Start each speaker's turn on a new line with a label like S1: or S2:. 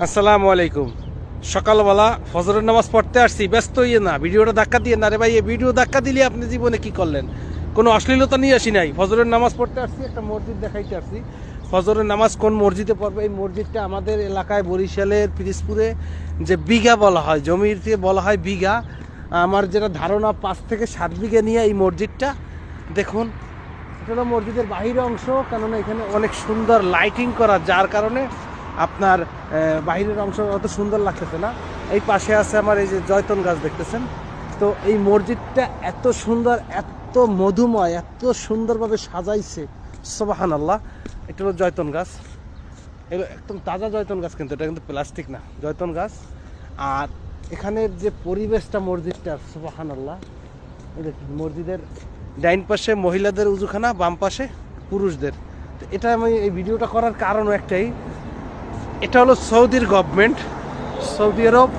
S1: আসসালামু আলাইকুম। সকালবেলা ফজরের নামাজ পড়তে আসছি, ব্যস্ত হইয়ে না, ভিডিওটা ধাক্কা দিয়ে না রে ভাই। এই ভিডিও ধাক্কা দিলে আপনি জীবনে কি করলেন? কোনো অশ্লীলতা নিয়ে আসি নাই, ফজরের নামাজ পড়তে আসছি, একটা মসজিদ দেখাইতে আসছি। ফজরের নামাজ কোন মসজিদে পড়বে? এই মসজিদটা আমাদের এলাকায় বরিশালের পিরিজপুরে যে বিঘা বলা হয়, জমির থেকে বলা হয় বিঘা। আমার যেটা ধারণা 5 থেকে 7 বিঘা নিয়ে এই মসজিদটা। দেখুন, এটা হলো মসজিদের বাহির অংশ, কেননা এখানে অনেক সুন্দর লাইটিং করা, যার কারণে আপনার বাহিরের অংশ অত সুন্দর লাগতেছে না। এই পাশে আছে আমার এই যে জয়তন গাছ দেখতেছেন। তো এই মসজিদটা এত সুন্দর, এত মধুময়, এত সুন্দরভাবে সাজাইছে, সুবহানাল্লাহ। এটা হলো জয়তন গাছ, এগুলো একদম তাজা জয়তন গাছ, কিন্তু এটা কিন্তু প্লাস্টিক না, জয়তন গাছ। আর এখানের যে পরিবেশটা মসজিদটার, সুবহানাল্লাহ। এই দেখুন, মসজিদের ডাইন পাশে মহিলাদের উজুখানা, বাম পাশে পুরুষদের। তো এটা আমি এই ভিডিওটা করার কারণ একটাই, এটা হলো সৌদির গভর্নমেন্ট, সৌদি আরব